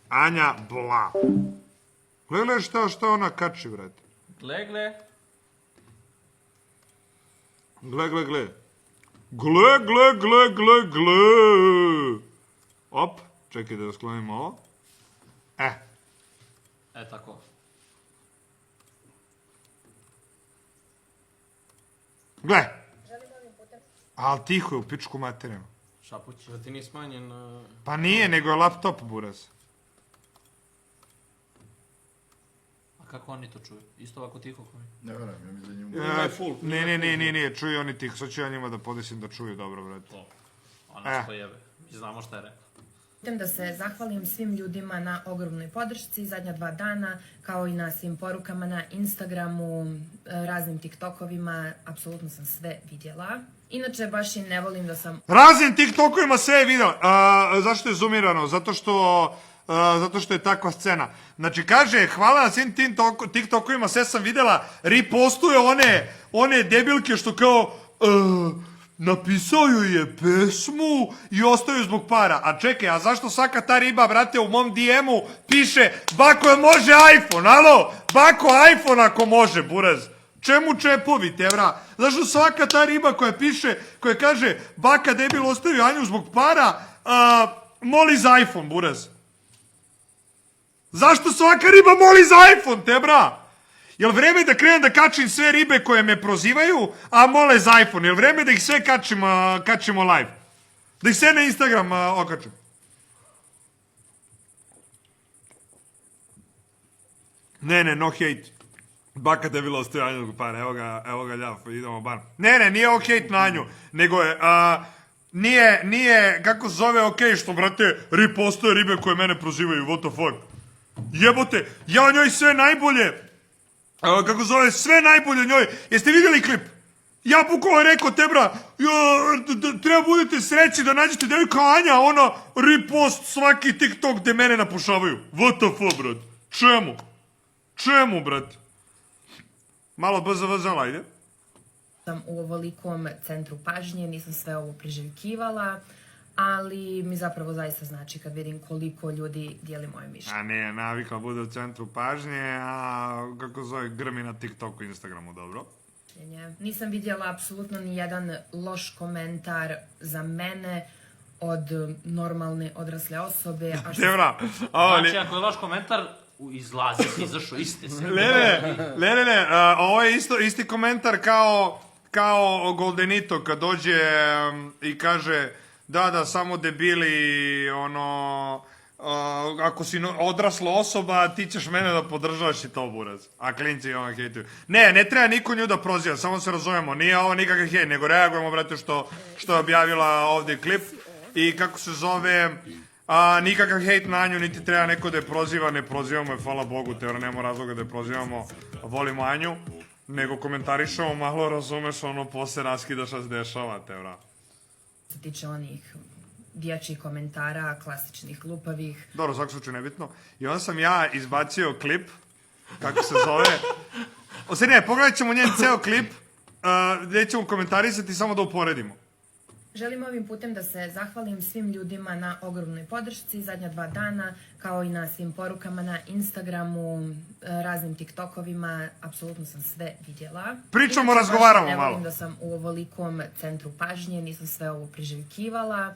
Anja Bla. Gledaj šta ona kači, brate. Gle. Gle. Op, čekaj da sklonim ovo. Tako. Gle. Al tiho je u pičku materinu. Šapuć. Da ti nije smanjen... Pa nije, nego je laptop, buraz. A kako oni to čuju? Isto ovako tiho koji? Ne verujem, ja mi za njim... Ne, čuju oni tiho. Sad ću ja njima da podesim da čuju dobro, brate. To. A nas pojebe. Mi znamo šta je rekao. Da se zahvalim svim ljudima na ogromnoj podršci zadnja 2 dana, kao i na svim porukama na Instagramu, raznim TikTokovima, apsolutno sam sve vidjela. Inače, baš i ne volim da sam... Raznim TikTokovima sve je vidjela. Zašto je zoomirano? Zato što je takva scena. Znači, kaže, hvala na svim tim TikTokovima, sve sam vidjela, ripostuje one debilke što kao... napisao joj je pesmu i ostaju zbog para. A čekaj, a zašto svaka ta riba, brate, u mom DM-u piše bako je može iPhone, alo? Bako iPhone ako može, buraz. Čemu čepovi, tevra? Zašto svaka ta riba koja piše, koja kaže baka debil ostavio Anju zbog para, moli za iPhone, buraz? Zašto svaka riba moli za iPhone, tebra? Jel vreme da krenem da kačim sve ribe koje me prozivaju, a mole za iPhone? Jel vreme da ih sve kačimo live? Da ih sve na Instagram okačim? Ne, no hate. Baka da je bilo ostavio Anju zbog para, evo ga ljav, idemo bar. Ne, nije ovo hate na Anju, nego je, nije, kako se zove, okej što, brate, ripostoje ribe koje mene prozivaju, what the fuck. Jebote, ja njoj sve najbolje, kako zove, sve najbolje njoj. Jeste vidjeli klip? Ja bukvalno rekao, tebra, treba budete sreći da nađete devojka Anja, ona repost svaki TikTok gde mene napušavaju. What the fuck, brat? Čemu, brat? Malo bzvzala, ajde. Sam u ovolikom centru pažnje, nisam sve ovo priželjkivala, ali mi zapravo zaista znači kad vidim koliko ljudi dijeli moje mišljenje. A ne, navikla bude u centru pažnje, a kako zove, grmi na TikToku i Instagramu, dobro? Nisam vidjela apsolutno ni jedan loš komentar za mene od normalne odrasle osobe. Znači, ako je loš komentar, izlazi, izašao iste se. Ne, ovo je isti komentar kao Goldenito kad dođe i kaže da, samo debili, ako si odrasla osoba, ti ćeš mene da podržavaš i to, buraz. A klinci ono hejtuju. Ne treba niko nju da proziva, samo se razumemo, nije ovo nikakav hejt, nego reagujemo, brate, što je objavila ovdje klip. I kako se zove, nikakav hejt na Anju, niti treba neko da je proziva, ne prozivamo je, hvala Bogu, teora, nema razloga da je prozivamo, volimo Anju, nego komentarišemo, malo razumeš, posle raskida šta se dešava, teora. Se tiče onih dječjih komentara, klasičnih, glupavih. Dobro, svako slučaju nebitno. I onda sam ja izbacio klip, kako se zove. Ne, pogledat ćemo njen ceo klip, gdje ćemo komentarisati samo da uporedimo. Želim ovim putem da se zahvalim svim ljudima na ogromnoj podršci zadnja 2 dana, kao i na svim porukama na Instagramu, raznim TikTokovima, apsolutno sam sve vidjela. Pričamo, razgovaramo malo. Ne volim da sam u ovolikom centru pažnje, nisam sve ovo priželjkivala,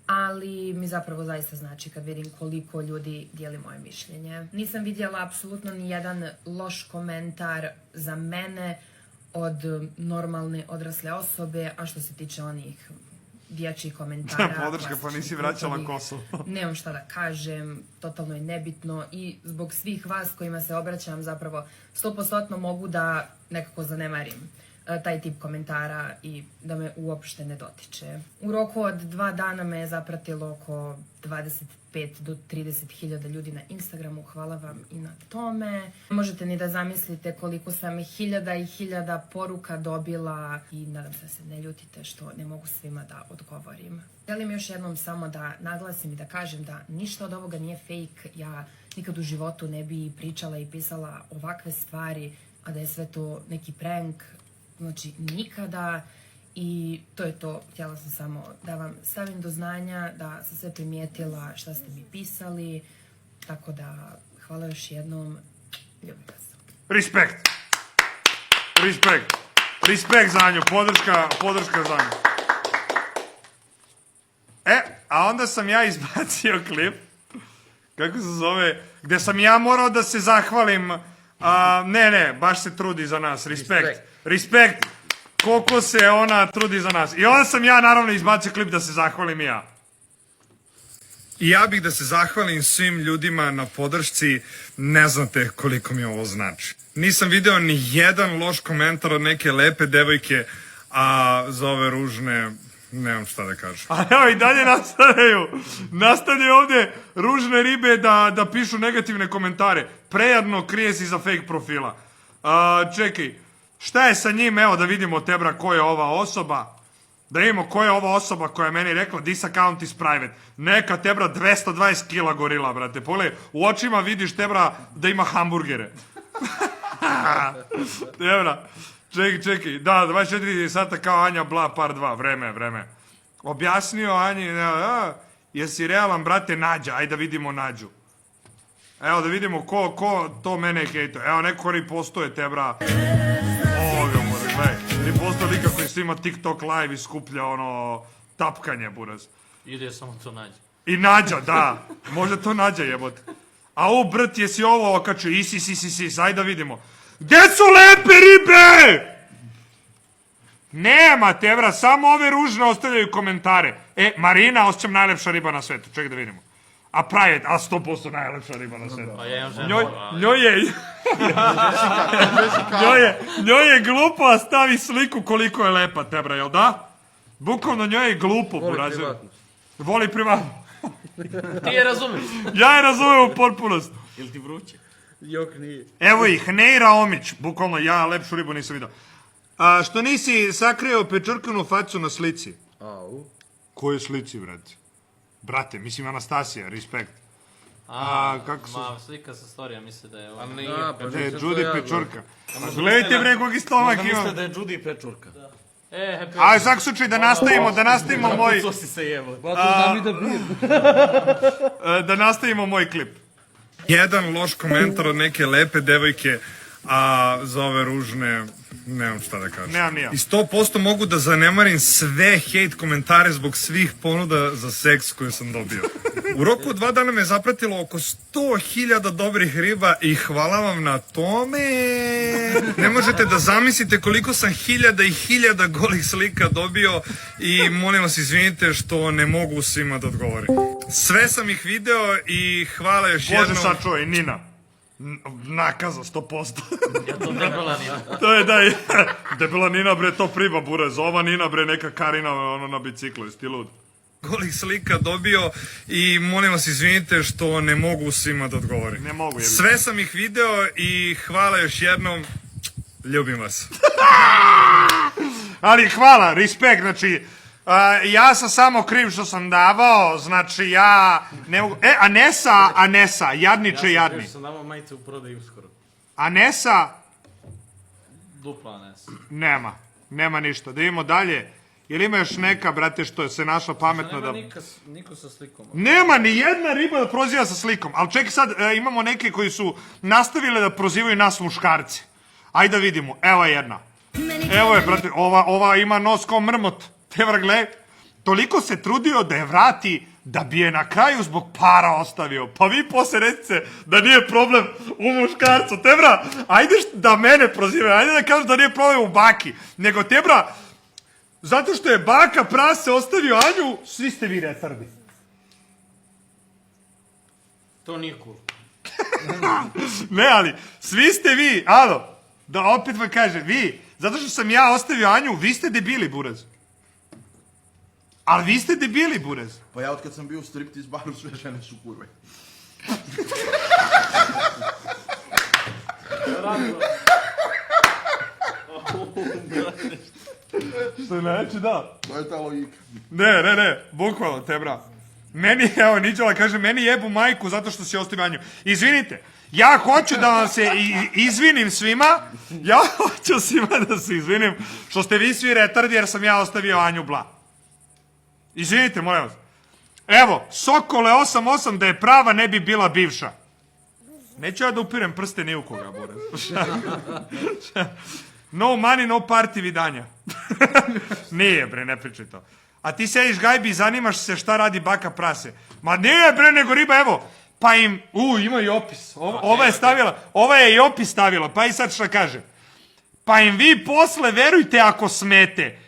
ali mi zapravo zaista znači kad vidim koliko ljudi dijeli moje mišljenje. Nisam vidjela apsolutno ni jedan loš komentar za mene od normalne odrasle osobe, a što se tiče onih dječjih komentara... Podrška, pa nisi vraćala Kosovo. Nemam šta da kažem, totalno je nebitno i zbog svih vas kojima se obraćam zapravo 100% mogu da nekako zanemarim taj tip komentara i da me uopšte ne dotiče. U roku od 2 dana me je zapratilo oko 25 do 30 hiljada ljudi na Instagramu, hvala vam i na tome. Ne možete ni da zamislite koliko sam hiljada i hiljada poruka dobila i nadam se da se ne ljutite što ne mogu svima da odgovorim. Želim još jednom samo da naglasim i da kažem da ništa od ovoga nije fake. Ja nikad u životu ne bi pričala i pisala ovakve stvari, a da je sve to neki prank. Znači, nikada. I to je to. Htjela sam samo da vam stavim do znanja da sam sve primijetila šta ste mi pisali. Tako da, hvala još jednom, ljubim vas. Respekt. Respekt za nju, podrška za nju. A onda sam ja izbacio klip, kako se zove, gde sam ja morao da se zahvalim, ne, baš se trudi za nas, respekt, koliko se ona trudi za nas. I onda sam ja naravno izbacio klip da se zahvalim i ja. I ja bih da se zahvalim svim ljudima na podršci, ne znate koliko mi ovo znači. Nisam video ni jedan loš komentar od neke lepe devojke, a za ove ružne, nemam šta da kažem. A evo i dalje nastavljaju ovdje ružne ribe da pišu negativne komentare. Prejadno, krije se iza fake profila. Čekaj, šta je sa njim, evo da vidimo Tebra ko je ova osoba. Da vidimo ko je ova osoba koja je meni rekla this account is private. Neka Tebra 220 kila gorila, brate. Pogledaj, u očima vidiš Tebra da ima hamburgere. Tebra, čekaj, da, 24 sata kao Anja Bla par 2, vreme. Objasnio Anji, jesi realan, brate, Nađa, ajde da vidimo Nađu. Evo da vidimo ko to mene hejtuje. Evo neko ripostoje Tebra. Ovoga mora, gledaj. Ripostoje lika koji snima TikTok live i skuplja ono tapkanje, buraz. Ide samo to Nađa. I Nađa, da. Može to Nađa jebote. A o brt, jesi ovo okačio, isi, ajde da vidimo. Gde su lepe ribe? Nema Tebra, samo ove ružne ostavljaju komentare. Marina, osjećam najlepša riba na svetu, čekaj da vidimo. A private, 100% najlepša riba na svetu. Njoj je glupo, a stavi sliku koliko je lepa Tebra, jel da? Bukvalno njoj je glupo, burazer. Voli privatno. Ti je razumeš? Ja je razumem u potpunost. Ili ti vruće? Jok nije. Evo ih, Neira Omić, bukvalno ja lepšu ribu nisam vidio. Što nisi sakrio pečurkanu facu na slici? Koje slici, brate? Brate, mislim Anastasija, respekt. Kako su? Slika sa storija, misle da je ovo. Da je Judy Pečurka. Gledajte bre kogi stomak ima. Misle da je Judy Pečurka. A u svakom slučaju da nastavimo moj... To si se jevo. Da nastavimo moj klip. Jedan loš komentar od neke lepe devojke, a za ove ružne, nemam šta da kažem. Nemam nija. I 100% mogu da zanemarim sve hejt komentare zbog svih ponuda za seks koje sam dobio. U roku od 2 dana me zapratilo oko 100.000 dobrih riba i hvala vam na tome. Ne možete da zamislite koliko sam hiljada i hiljada golih slika dobio i molim vas izvinite što ne mogu svima da odgovorim. Sve sam ih video i hvala još jednom. Bože sad čuje, Nina. Nakaza 100%. Ja to debela Nina. To je debela Nina bre, to priba burez. Ova Nina bre, neka Karina ono na biciklu, jesi ti lud? Golih slika dobio i molim vas izvinite što ne mogu svima da odgovorim. Ne mogu. Sve sam ih video i hvala još jednom. Ljubim vas. Ali hvala, respekt, znači ja sam samo kriv što sam davao, znači ja ne mogu... Anesa, jadniče jadni. Ja sam davao majice u prodaju uskoro. Anesa... Dupla Anesa. Nema ništa. Da idemo dalje. Ili ima još neka, brate, što se našla pametno da... Nema niko sa slikom. Nema ni jedna riba da proziva sa slikom. Ali čekaj sad, imamo neke koji su nastavile da prozivaju nas muškarci. Ajde da vidimo. Evo je jedna. Evo je, brate, ova ima nos kao mrmot. Tebra, gledaj, toliko se trudio da je vrati, da bi je na kraju zbog para ostavio. Pa vi posle recite da nije problem u muškarcu. Tebra, ajde da mene prozivaju, ajde da kažu da nije problem u baki. Nego Tebra, zato što je baka prase ostavio Anju, svi ste vi retardi. To nije cool. Ne, ali, svi ste vi, alo, da opet vam kažem, vi, zato što sam ja ostavio Anju, vi ste debili, buraz. Ali vi ste debili, burez. Pa ja od kad sam bio u striptiz baru, sve žene su kurve. Što znači da? To je ta logika. Ne, bukvalno, Tebra. Meni, evo, Niđala kaže, meni jebu majku zato što si ostavio Anju. Izvinite, ja hoću da vam se izvinim svima, ja hoću svima da se izvinim što ste vi svi retardi jer sam ja ostavio Anju Bla. Izvinite, molim vas. Evo, Sokole 88 da je prava ne bi bila bivša. Neću ja da upirem prste ni u koga, Bore. No money, no party vidanja. Nije, bre, ne pričaj to. A ti sediš gajbi i zanimaš se šta radi baka prase. Ma nije, bre, nego riba, evo. Pa im, ima i opis. Ova je i opis stavila, pa i sad šta kaže. Pa im vi posle, verujte ako smete,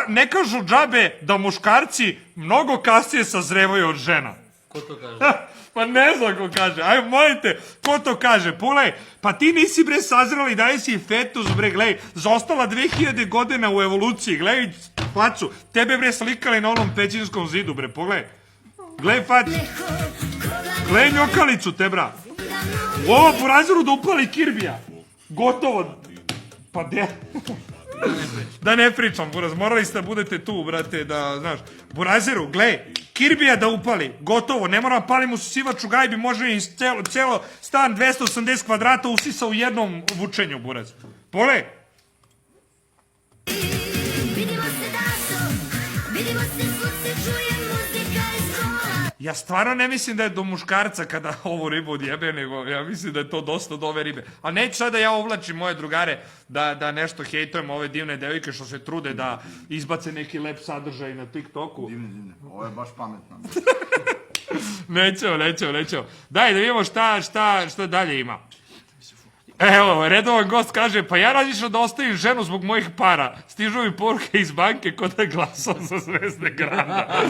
ne kažu džabe da muškarci mnogo kasnije sazrevaju od žena. Ko to kaže? Pa ne znam ko kaže, ajmo molite, ko to kaže, Pulej, pa ti nisi bre sazrela i daje si fetus bre, gledaj, zaostala 2000 godina u evoluciji, gledaj facu, tebe bre slikali na onom pećinskom zidu bre, pogledaj, gledaj facu, gledaj njokalicu te bra, u ovo poraziru da upali Kirbija, gotovo, pa de... Da ne pričam, Buraz, morali ste da budete tu, brate, da, znaš, Burazeru, glej, Kirbija da upali, gotovo, ne mora palimo usisivač u gajbi, može i celo stan 280 kvadrata usisa u jednom vučenju, Buraz. Pole? Ja stvarno ne mislim da je do muškarca kada ovu ribu odjebe, nego ja mislim da je to dosta do ove ribe. A neću sad da ja uvlačim moje drugare da nešto hejtujem ove divne devojke što se trude da izbace neki lep sadržaj na TikToku. Divne, ovo je baš pametno. Nećemo. Daj da vidimo šta dalje ima. Evo, redovan gost kaže, pa ja različno da ostavim ženu zbog mojih para. Stižu mi poruke iz banke kod da je glasao za Zvezde Granda.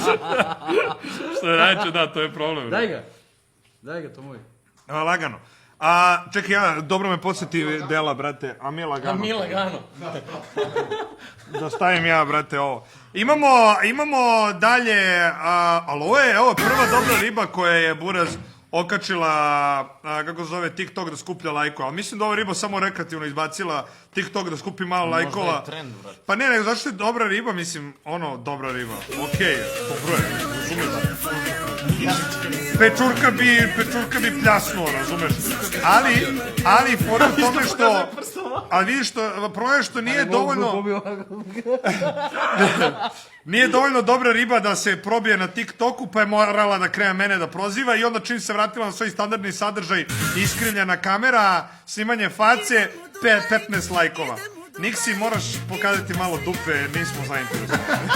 Što je reću, da, to je problem. Daj ga, to moj. Evo, lagano. Čekaj, dobro me podsjeti dela, brate, a mi lagano. A mi lagano. Da stavim ja, brate, ovo. Imamo dalje, ali ovo je, evo, prva dobra riba koja je Buraz okačila, kako se zove, TikTok da skuplja lajkova. Ali mislim da ova riba samo rekreativno izbacila TikTok da skupi malo lajkova. Možda je trend, brate. Pa ne, nego zašto je dobra riba, mislim, dobra riba. Okej, dobro je, razumeš. Pečurka bi pljasnuo, razumeš. Ali, fora u tome što... Ali vidiš što, prvo je što nije dovoljno... Nije dovoljno dobra riba da se probije na TikToku, pa je morala da krene mene da proziva i onda čim se vratila na svoj standardni sadržaj, iskrivljena kamera, snimanje face, 15 lajkova. Niksi, moraš pokazati malo dupe, nismo zainteresovani.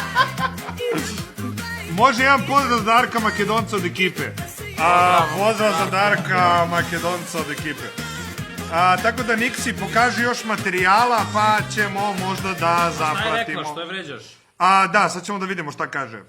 Može jedan pozdrav za Darka Makedonca od ekipe. Pozdrav za Darka Makedonca od ekipe. Tako da Niksi pokaži još materijala, pa ćemo možda da zapratimo. Šta je rekla, što je vređaš? Da, sad ćemo da vidimo šta kaže.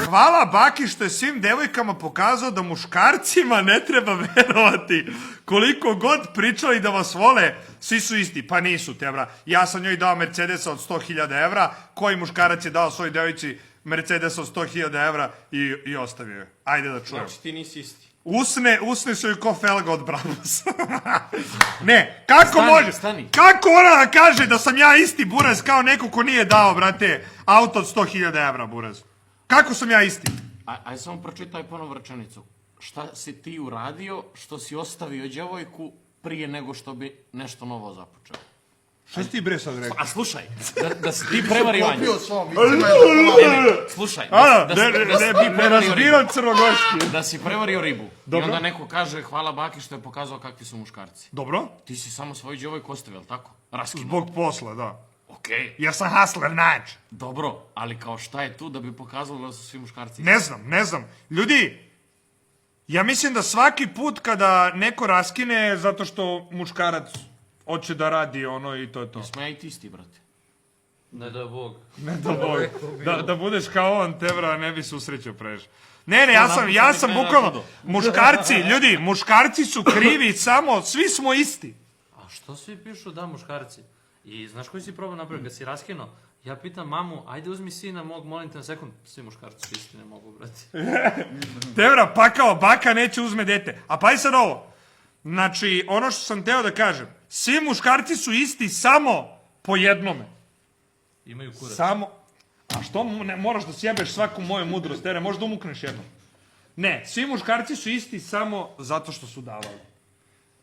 Hvala Baki što je svim devojkama pokazao da muškarcima ne treba verovati. Koliko god pričali da vas vole, svi su isti. Pa nisu, tebra. Ja sam njoj dao Mercedesa od 100.000 evra. Koji muškarac je dao svoj devojci Mercedesa od 100.000 evra i ostavio je. Ajde da čujem. Znači ti nisi isti. Usne su joj ko felga od Brabus. Ne, kako može? Stani. Kako ona da kaže da sam ja isti, Buraz, kao neko ko nije dao, brate, auto od 100.000 evra, Buraz? Kako sam ja isti? Aj samo pročitaj ponovo rečenicu. Šta si ti uradio što si ostavio djevojku prije nego što bi nešto novo započeo? Šta si ti bre sad rekao? A slušaj, da si ti prevario Anju. Popio svom, izima je to Slušaj, Ne razbiram crnogorski. da si prevario ribu. I Dobro. onda neko kaže hvala Baki što je pokazao kakvi su muškarci. Dobro? Ti si samo svoju djevojku ostavio, jel tako? Raskinuo. Zbog posla, da. Okej, Ja sam hustler, nač. dobro, ali kao šta je tu da bi pokazalo da su svi muškarci? Ne znam. Ljudi, ja mislim da svaki put kada neko raskine zato što muškarac hoće da radi ono i to je to. Smo ja i ti isti, brate. Ne da je Bog. Da budeš kao on, tebra, ne bi se usrećao previše. Ne, ja sam bukvalno, muškarci su krivi samo, svi smo isti. A što svi pišu da muškarci? I znaš koji si problem napravio? Kad si raskinuo, ja pitam mamu, ajde uzmi sina mog, molim te na sekund. Svi muškarci su isti, ne mogu, brati. Tebra, pa kao baka neće uzme dete. A pa i sad ovo. Znači, ono što sam teo da kažem, svi muškarci su isti samo po jednome. Imaju kurac. Samo... A što ne moraš da sjebeš svaku moju mudrost, tere, možda umukneš jednom. Ne, svi muškarci su isti samo zato što su davali.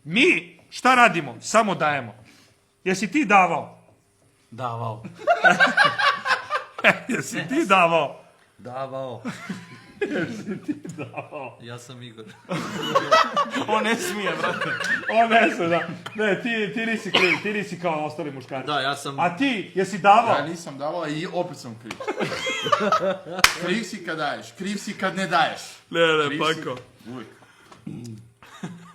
Mi šta radimo? Samo dajemo. Jesi ti davao? Davao. Jesi ti davao? Davao. Ja sam Igor. On ne smije, brate. O, ne znam, da. Ne, ti nisi kriv, ti nisi kao ostali muškarci. Da, ja sam... A ti, jesi davao? Ja nisam davao i opet sam kriv. Kriv si kad daješ, kriv si kad ne daješ. Ne, Kriv si pako. uvijek.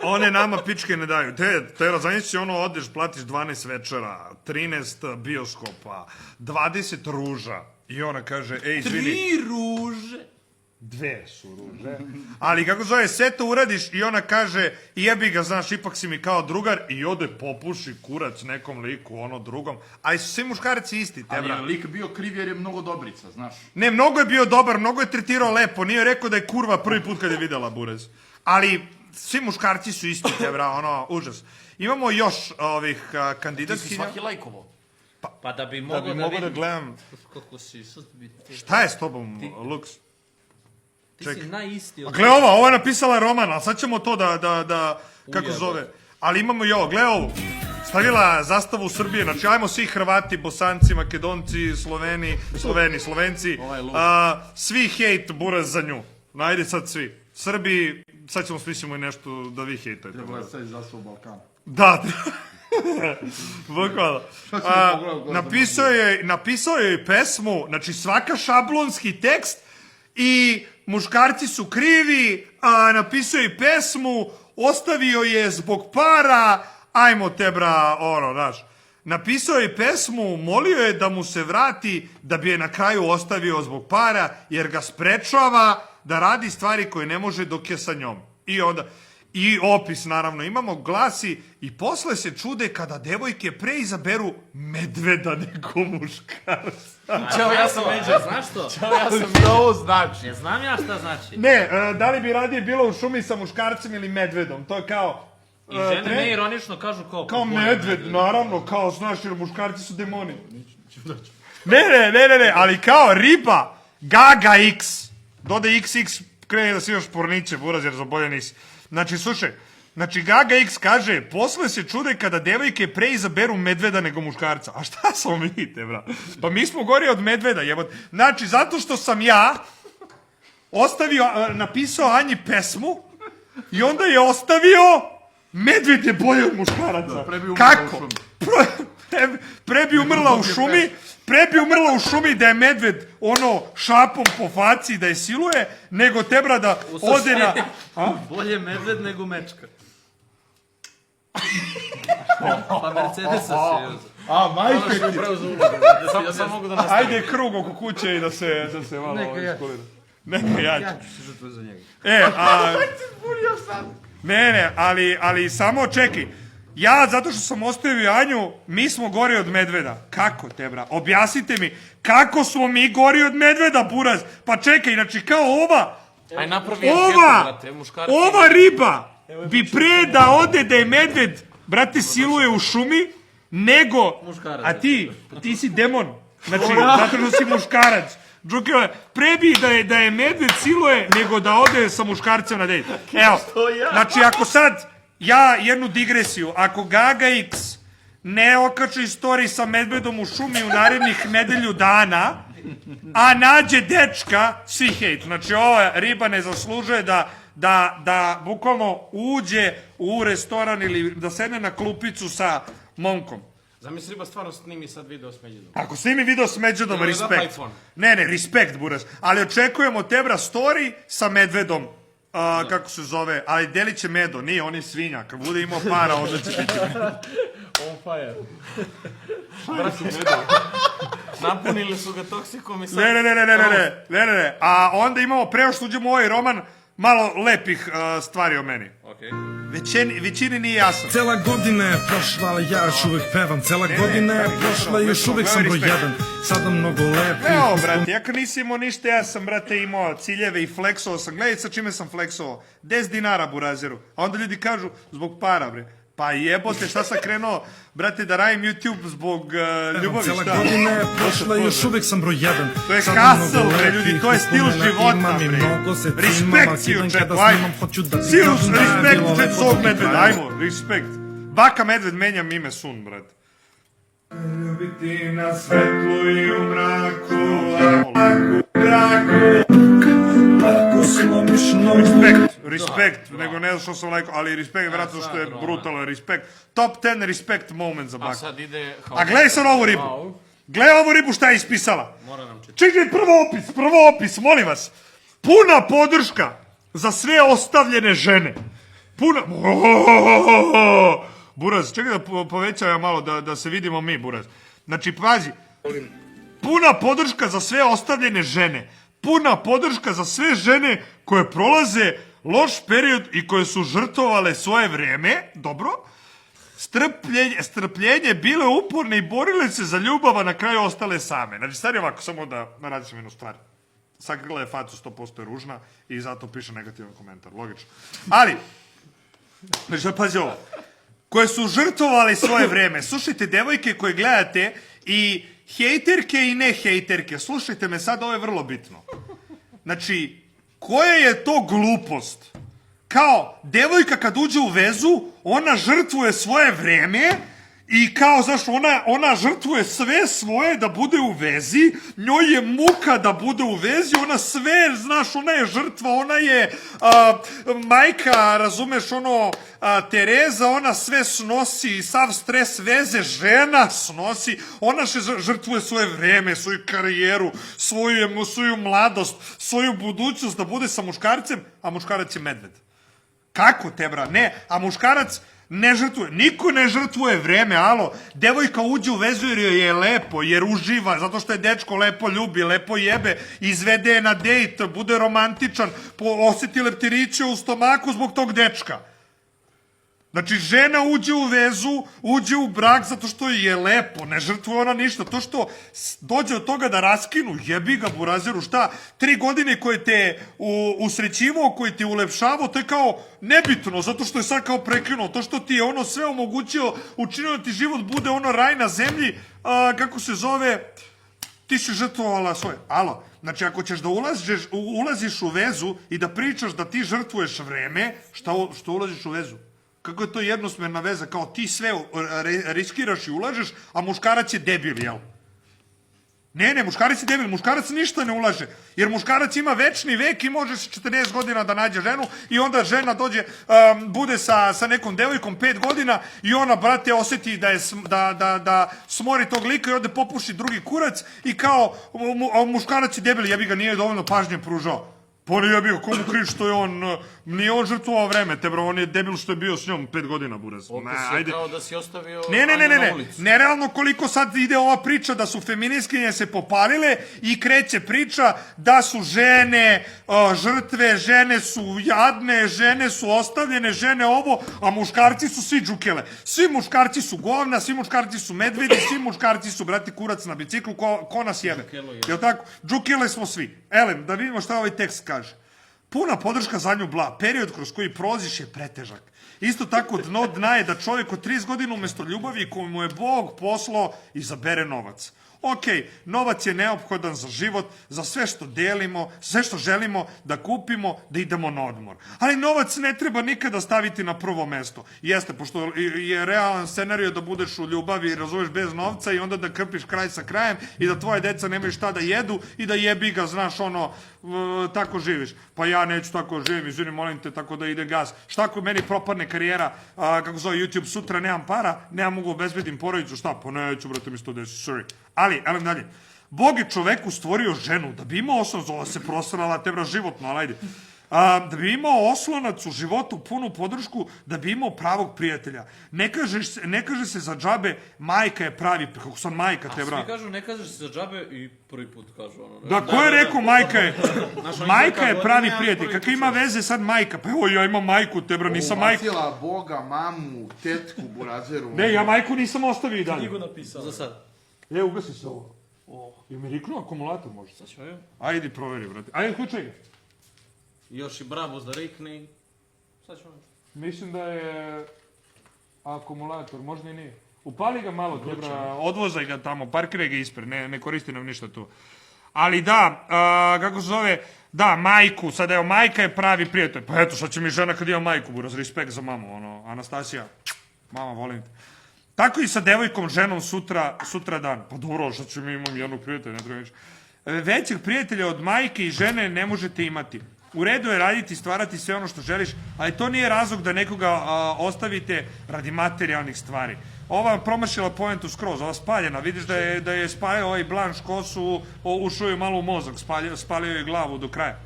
One nama pičke ne daju. Te razanjici, ono, odeš, platiš 12 večera, 13 bioskopa, 20 ruža. I ona kaže, ej, izvini. 3 ruže. 2 su ruže. Ali kako zove, sve to uradiš i ona kaže, jebi ga, znaš, ipak si mi kao drugar i ode popuši kurac nekom liku, ono drugom. Ali su svi muškarci isti, te Ali bra. je lik bio kriv jer je mnogo dobrica, znaš. Ne, mnogo je bio dobar, mnogo je tretirao lepo, nije rekao da je kurva prvi put kad je videla burez. Ali svi muškarci su isti, te bra, ono, užas. Imamo još ovih Ti si kandidatkinja. svaki lajkovo. Pa da bi Da mogao bi da mogao da vidim gledam. kako si suzbiti. Šta je s tobom, Lux? Ti Čekaj. si najisti od... Gle ova je napisala roman, ali sad ćemo to da kako Ujebo. zove. Ali imamo i ovo, gle ovu. Stavila zastavu Srbije, znači ajmo svi Hrvati, Bosanci, Makedonci, Slovenci, Ovaj lud. svi hejt buraz za nju. Najde sad svi. Srbi, sad ćemo smislimo i nešto da vi hejtajte. Treba je sad izasao Balkan. Da, bukvalno. Sad ću da pogledam Napisao je pesmu, znači svaka šablonski tekst i muškarci su krivi, napisao je pesmu, ostavio je zbog para, ajmo te bra, ono, znaš. Napisao je pesmu, molio je da mu se vrati, da bi je na kraju ostavio zbog para, jer ga sprečava da radi stvari koje ne može dok je sa njom. I onda... I opis, naravno, imamo glasi i posle se čude kada devojke pre izaberu medveda nego muškarca. Ćao, ja sam Međa. Znaš što? Ćao, ja sam Šta ovo znači? Ne znam ja šta znači. Ne, da li bi radije bilo u šumi sa muškarcem ili medvedom? To je kao... I žene neironično kažu Kao medved, naravno, kao, znaš, jer muškarci su demoni. Ne, ali kao riba, Gaga X. Dode XX, krene da si još porniče, buraz, jer za bolje nisi. Znači, slušaj, Gaga X kaže, posle se čude kada devojke pre izaberu medveda nego muškarca. A šta smo mi, te bra? Pa mi smo gori od medveda, jebot. Znači, zato što sam ja napisao Anji pesmu i onda je ostavio medved je bolje od muškaraca. Kako? Pre bi umrla u šumi, da je medved ono šapom po faci da je siluje, nego tebra da ode na... Bolje medved nego mečka. Pa Mercedesa si uzeo. Majke Ono što preuzeo ulogu. Samo mogu da nastavim. Ajde krug oko kuće i da se malo iskulira. Neka ja ću. Ja ću se žrtvati za njega. Ne, ali samo čekaj. Ja, zato što sam ostavio Anju, mi smo gori od medveda. Kako, tebra? Objasnite mi, kako smo mi gori od medveda, buraz? Pa čekaj, znači kao Aj napravi anketu, brate, muškarci. ova riba bi pre da ode da je medved, brate, siluje u šumi, nego... Muškarac. A ti si demon. Znači, zato što si muškarac. Džukele, pre bi da je medved siluje, nego da ode sa muškarcem na dejt. Evo, znači ako sad, ja jednu digresiju, ako Gaga X ne okači story sa medvedom u šumi u narednih nedelju dana, a nađe dečka, svi hejt. Znači, ova riba ne zaslužuje da bukvalno uđe u restoran ili da sedne na klupicu sa momkom. Zamisli riba stvarno snimi sad video s Međedom. Ako snimi video s medvedom, Evo je respekt. za iPhone. Ne, respekt, buraz. Ali očekujemo tebra story sa medvedom. Kako se zove, ali delit će medo, nije, on je svinja. Kad bude imao para, onda će biti. On fire. Napunili su ga toksikom i sad... Ne. A onda imamo, preo što uđemo u ovaj roman, malo lepih stvari o meni. Okej. Većini nije jasno. Cela godina je prošla, ali ja još uvek pevam. Cela godina je prošla i još uvek sam broj jedan. Sada mnogo lepih. Evo, brate, ja kad nisam imao ništa, ja sam, brate, imao ciljeve i fleksovao sam. Gledaj sa čime sam fleksovao. 10 dinara burazeru. A onda ljudi kažu, zbog para, bre. Pa jebote, šta sam krenuo, brate, da radim YouTube zbog ljubavi, Cela šta? godina je prošla i još uvek sam broj jedan. To je Sada hustle, mnogo bre, ljudi, lepih to je stil uspomena života, imam i bre. mnogo se cimam, Respekt a si sidan u kada četu, ajmo. snimam, hoću da ti Sirus, kažem da je respekt bilo u četu lepo svog da medveda, gledam. ajmo, respekt. Baka medved menjam ime Sun, brate. Ljubiti na svetlu i u mraku, a u mraku, Ako slomiš nogu Respekt, nego ne znam što sam rekao, ali respekt, vjerojatno što je brutalan respekt. Top 10 respect moment za A Baku. sad ide... A gledaj sad ovu ribu. Wow. Gledaj ovu ribu šta je ispisala. Mora nam čitati. Čekaj, prvo opis, molim vas. Puna podrška za sve ostavljene žene. Puna... Buraz, čekaj da povećam ja malo, da se vidimo mi, Buraz. Znači, pazi. Puna podrška za sve ostavljene žene. Puna podrška za sve žene koje prolaze loš period i koje su žrtvovale svoje vreme. Dobro. Strpljenje, bile uporne i borile se za ljubav, a na kraju ostale same. Znači, sad je ovako, samo da naradim jednu stvar. Sad gleda facu 100% je ružna i zato piše negativan komentar, logično. Ali, znači, pazi ovo. Koje su žrtvovali svoje vreme. Slušajte, devojke koje gledate i hejterke i ne hejterke. Slušajte me sad, ovo je vrlo bitno. Znači, koja je to glupost? Kao, devojka kad uđe u vezu, ona žrtvuje svoje vreme i kao, znaš, ona žrtvuje sve svoje da bude u vezi, njoj je muka da bude u vezi, ona sve, znaš, ona je žrtva, ona je majka, razumeš, Tereza, ona sve snosi, sav stres veze, žena snosi, ona žrtvuje svoje vreme, svoju karijeru, svoju mladost, svoju budućnost da bude sa muškarcem, a muškarac je medved. Kako te, bra? Ne, a muškarac ne žrtvuje. Niko ne žrtvuje vreme, alo. Devojka uđe u vezu jer joj je lepo, jer uživa, zato što je dečko lepo ljubi, lepo jebe, izvede je na dejt, bude romantičan, osjeti leptiriće u stomaku zbog tog dečka. Znači, žena uđe u vezu, uđe u brak zato što je lepo, ne žrtvuje ona ništa. To što dođe od toga da raskinu, jebi ga burazeru, šta? 3 godine koje te usrećivao, koje te ulepšavao, to je kao nebitno, zato što je sad kao prekinuo. To što ti je ono sve omogućio, učinio da ti život bude ono raj na zemlji, kako se zove, ti si žrtvovala svoje. Alo, znači ako ćeš da ulaziš u vezu i da pričaš da ti žrtvuješ vreme, što ulaziš u vezu? Kako je to jednosmerna veza, kao ti sve riskiraš i ulažeš, a muškarac je debil, jel? Ne, muškarac je debil, muškarac ništa ne ulaže, jer muškarac ima večni vek i može 40 godina da nađe ženu i onda žena dođe, bude sa nekom devojkom 5 godina i ona, brate, osjeti da smori tog lika i ode popuši drugi kurac i kao, muškarac je debil, jebi ga, nije dovoljno pažnje pružao. Pa ne jebi ga, komu kriš što je on, nije on žrtvovao vreme, te bro, on je debil što je bio s njom 5 godina, buraz. Opis je kao da si ostavio Ne, nerealno koliko sad ide ova priča da su feminiskinje se popalile i kreće priča da su žene žrtve, žene su jadne, žene su ostavljene, žene ovo, a muškarci su svi džukele. Svi muškarci su govna, svi muškarci su medvedi, svi muškarci su, brati, kurac na biciklu, ko nas jebe. Jel tako? Džukele smo svi. Elem, da vidimo šta ovaj tekst kaže. Puna podrška za nju bla, period kroz koji prolaziš je pretežak. Isto tako dno dna je da čovjek od 30 godina umjesto ljubavi koju mu je Bog poslao izabere novac. Ok, novac je neophodan za život, za sve što delimo, sve što želimo da kupimo, da idemo na odmor. Ali novac ne treba nikada staviti na prvo mesto. Jeste, pošto je realan scenario da budeš u ljubavi, razumeš, bez novca i onda da krpiš kraj sa krajem i da tvoje deca nemaju šta da jedu i da jebi ga, znaš, tako živiš. Pa ja neću tako živim, izvini, molim te, tako da ide gas. Šta ako meni propadne karijera, kako zove YouTube, sutra nemam para, nemam mogu obezbedim porodicu, šta? Pa neću, brate, mi se to desi, sorry. Ali, evo dalje. Bog je čoveku stvorio ženu da bi imao osnov, zova se prosrala, tebra životno, ali ajde. Da bi imao oslonac u životu, punu podršku, da bi imao pravog prijatelja. Ne kaže se za džabe, majka je pravi, kako sam majka, tebra. A svi kažu, ne kaže se za džabe i prvi put kažu ono. Da, ko je rekao majka je pravi prijatelj, kakva ima veze sad majka? Pa evo, ja imam majku, tebra, nisam majka. Uvatila Boga, mamu, tetku, burazeru. Ne, ja majku nisam ostavio i dalje. Knjigu napisao. Za sad. Ugasi se ovo. Je mi riknuo akumulator možda? Sad ću joj. Ajde, proveri, brate. Ajde, ključaj ga. Još i Brabus da rikni. Sad ću joj. Mislim da je akumulator, možda i nije. Upali ga malo, tebra, odvozaj ga tamo, parkiraj ga ispred, ne koristi nam ništa tu. Ali da, kako se zove, da, majku, sad evo, majka je pravi prijatelj. Pa eto, sad će mi žena kad ima majku, buraz, respekt za mamu, Anastasija, mama, volim te. Tako i sa devojkom, ženom sutra dan. Pa dobro, šta ću mi imam jednog prijatelja, ne treba ništa. Većeg prijatelja od majke i žene ne možete imati. U redu je raditi i stvarati sve ono što želiš, ali to nije razlog da nekoga ostavite radi materijalnih stvari. Ova vam promašila poentu skroz, ova spaljena, vidiš da je spalio ovaj blanš kosu, ušao je malo u mozak, spalio je glavu do kraja.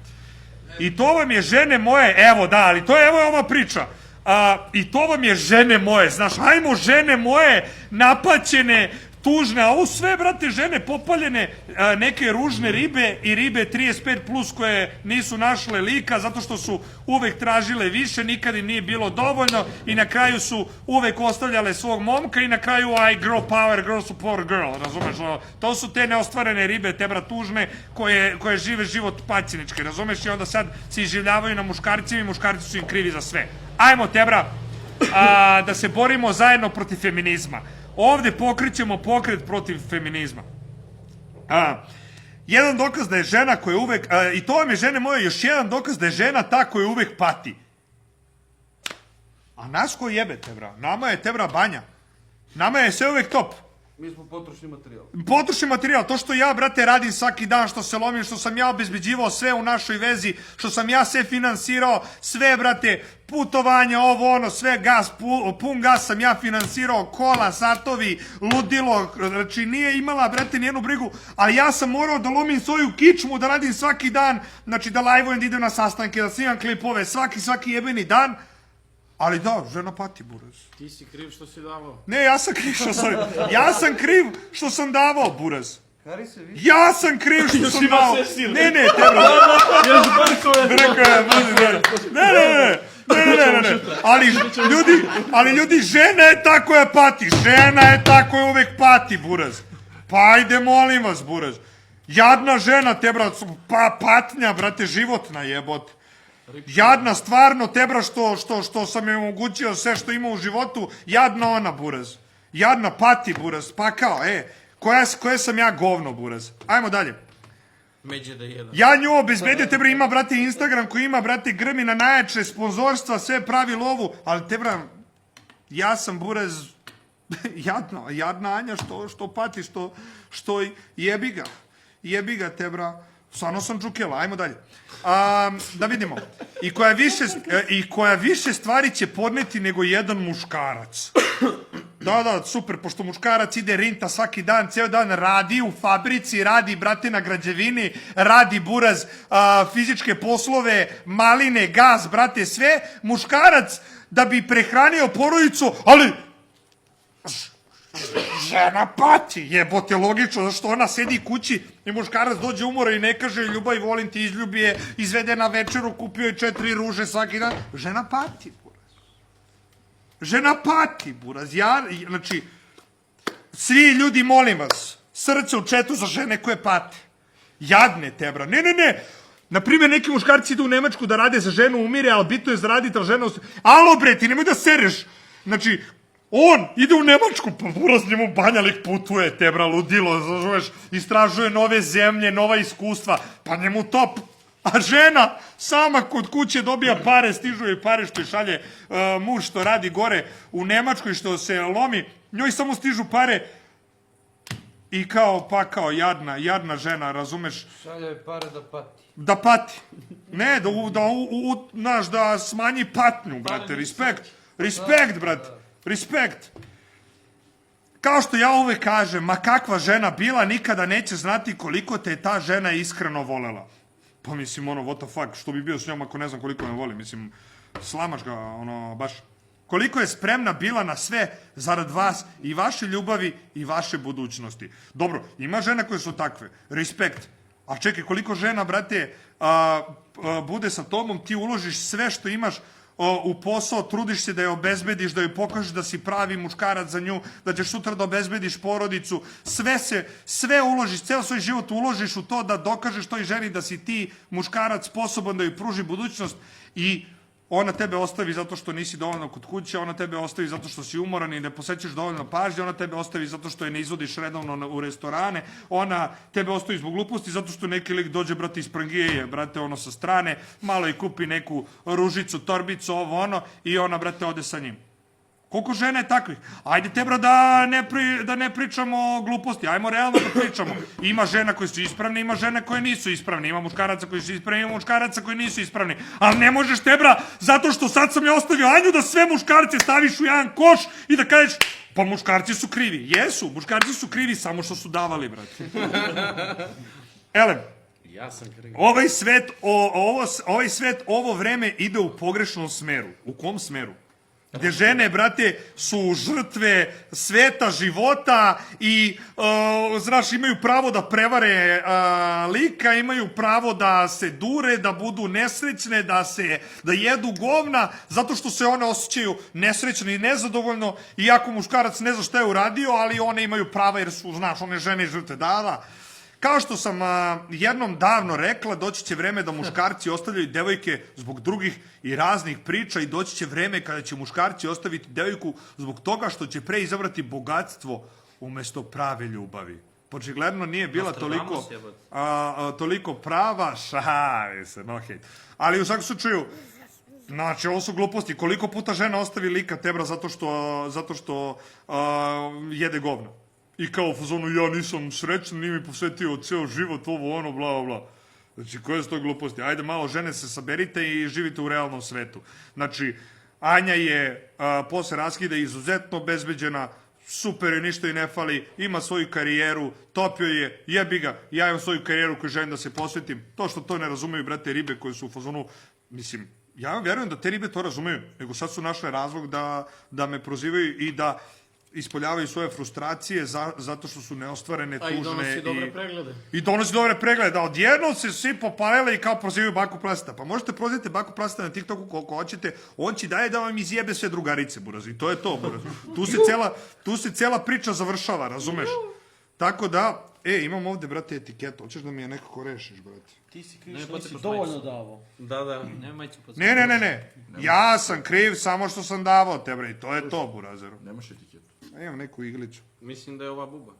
I to vam je žene moje, evo da, ali to je evo ova priča. I to vam je žene moje, znaš, ajmo žene moje napaćene, tužne, a ovo sve, brate, žene popaljene, neke ružne ribe i ribe 35 plus koje nisu našle lika zato što su uvek tražile više, nikad im nije bilo dovoljno i na kraju su uvek ostavljale svog momka i na kraju I girl power, girl support girl, razumeš? To su te neostvarene ribe, te bra tužne koje žive život paćenički, razumeš? I onda sad se iživljavaju na muškarcima i muškarci su im krivi za sve. Ajmo, te bra, da se borimo zajedno protiv feminizma. Ovde pokrećemo pokret protiv feminizma. Jedan dokaz da je žena koja uvek, i to vam je, žene moje, još jedan dokaz da je žena ta koja uvek pati. A nas ko jebe, tebra? Nama je, tebra, banja. Nama je sve uvek top. Mi smo potrošni materijal. Potrošni materijal, to što ja, brate, radim svaki dan, što se lomim, što sam ja obezbeđivao sve u našoj vezi, što sam ja sve finansirao, sve, brate, putovanja, ovo, ono, sve gas, pun gas sam ja finansirao, kola, satovi, ludilo, znači nije imala, brate, nijednu brigu, ali ja sam morao da lomim svoju kičmu, da radim svaki dan, znači da live-ujem, da idem na sastanke, da snimam klipove, svaki jebeni dan. Ali da, žena pati, buraz. Ti si kriv što si davao. Ne, ja sam kriv što sam davao, buraz. Kari se više. Ja sam kriv što sam dao. Ne, tebra. Ne. Ali ljudi, žena je ta koja pati. Žena je ta koja uvek pati, buraz. Pa ajde, molim vas, buraz. Jadna žena, tebra, patnja, brate, životna jebote. Jadna, stvarno, tebra, što sam joj omogućio sve što ima u životu, jadna ona, buraz. Jadna, pati, buraz, pa kao, koje sam ja govno, buraz. Ajmo dalje. Međe da jedan. Ja nju obezbedio, tebra, ima, brate, Instagram koji ima, brate, grmi na najjače sponzorstva, sve pravi lovu, ali, tebra, ja sam, buraz, jadna Anja što pati, što jebi ga, tebra. Stvarno sam džukela, ajmo dalje. Da vidimo. I koja više stvari će podneti nego jedan muškarac. Da, super, pošto muškarac ide rinta svaki dan, ceo dan radi u fabrici, radi, brate, na građevini, radi, buraz, fizičke poslove, maline, gas, brate, sve. Muškarac, da bi prehranio porodicu, ali žena pati, jebote, logično, zašto ona sedi kući i muškarac dođe umora i ne kaže ljubav i volim ti, izljubi je, izvede na večeru, kupio je 4 ruže svaki dan. Žena pati, buraz. Žena pati, buraz. Znači, svi ljudi, molim vas, srce u četu za žene koje pate. Jadne, tebra. Ne. Naprimjer, neki muškarci idu u Nemačku da rade za ženu, umire, ali bitno je zaraditi, ali žena... Alo, bre, ti nemoj da sereš. Znači, on ide u Nemačku, pa buraz njemu banjalik putuje, tebra, ludilo, znaš, istražuje nove zemlje, nova iskustva, pa njemu top. A žena sama kod kuće dobija pare, stižu joj pare što je šalje muž što radi gore u Nemačkoj, što se lomi, njoj samo stižu pare i kao jadna žena, razumeš? Šalje joj pare da pati. Da pati. Ne, da smanji patnju, brate, respekt, brate. Respekt. Kao što ja uvek kažem, ma kakva žena bila, nikada neće znati koliko te je ta žena iskreno volela. Pa mislim, what the fuck, što bi bio s njom ako ne znam koliko me voli, mislim, slamaš ga, baš. Koliko je spremna bila na sve zarad vas i vaše ljubavi i vaše budućnosti. Dobro, ima žena koje su takve, respekt. A čekaj, koliko žena, brate, bude sa tobom, ti uložiš sve što imaš u posao, trudiš se da je obezbediš, da joj pokažeš da si pravi muškarac za nju, da ćeš sutra da obezbediš porodicu, sve uložiš, ceo svoj život uložiš u to da dokažeš toj ženi da si ti muškarac sposoban da joj pruži budućnost i ona tebe ostavi zato što nisi dovoljno kod kuće, ona tebe ostavi zato što si umoran i ne posvećuješ dovoljno pažnje, ona tebe ostavi zato što je ne izvodiš redovno u restorane, ona tebe ostavi zbog gluposti zato što neki lik dođe, brate, iz Prangijeje, brate, sa strane, malo i kupi neku ružicu, torbicu, ovo, i ona, brate, ode sa njim. Koliko žena je takvih? Ajde te bra da ne pričamo gluposti, ajmo realno da pričamo. Ima žena koje su ispravne, ima žena koje nisu ispravne, ima muškaraca koji su ispravni, ima muškaraca koji nisu ispravni. Ali ne možeš te bra, zato što sad sam ja ostavio Anju da sve muškarce staviš u jedan koš i da kažeš, pa muškarci su krivi. Jesu, muškarci su krivi samo što su davali, brate. Elem, Ja sam kriv. ovaj svet, ovo vreme ide u pogrešnom smeru. U kom smeru? Gde žene, brate, su žrtve sveta, života i, znaš, imaju pravo da prevare lika, imaju pravo da se dure, da budu nesrećne, da jedu govna, zato što se one osjećaju nesrećne i nezadovoljno, iako muškarac ne zna šta je uradio, ali one imaju prava jer su, znaš, one žene žrtve. Da. Kao što sam jednom davno rekla, doći će vreme da muškarci ostavljaju devojke zbog drugih i raznih priča i doći će vreme kada će muškarci ostaviti devojku zbog toga što će pre izabrati bogatstvo umesto prave ljubavi. Očigledno nije bila toliko prava, šalim se, no hejt. Ali u svakom slučaju, znači, ovo su gluposti. Koliko puta žena ostavi lika tebra zato što jede govna? I kao u fazonu, ja nisam srećan, nije mi posvetio ceo život, ovo, ono, bla, bla. Znači, koje su to gluposti? Ajde malo, žene, se saberite i živite u realnom svetu. Znači, Anja je posle raskida izuzetno obezbeđena, super je, ništa i ne fali, ima svoju karijeru, topio je, jebi ga, ja imam svoju karijeru koju želim da se posvetim. To što to ne razumeju, brate, ribe koje su u fazonu, mislim, ja verujem da te ribe to razumeju, nego sad su našle razlog da me prozivaju i da ispoljavaju svoje frustracije zato što su neostvarene, tužne. A i donosi dobre preglede. I donosi dobre preglede, da odjednom se svi popalele i kao prozivaju Baku Plasteta. Pa možete prozivati Baku Plasteta na TikToku koliko hoćete, on će daje da vam izjebe sve drugarice, buraz. I to je to, buraz. Tu se cela priča završava, razumeš? Tako da, imam ovde, brate, etiketu. Hoćeš da mi je nekako rešiš, brate? Ti si kriv što nisi dovoljno davo. Da, nema majicu pod Ne. Ja sam kriv samo što sam davao te, bre. I to je to, burazeru. Nemaš etiketu. Imam neku iglicu. Mislim da je ova buba.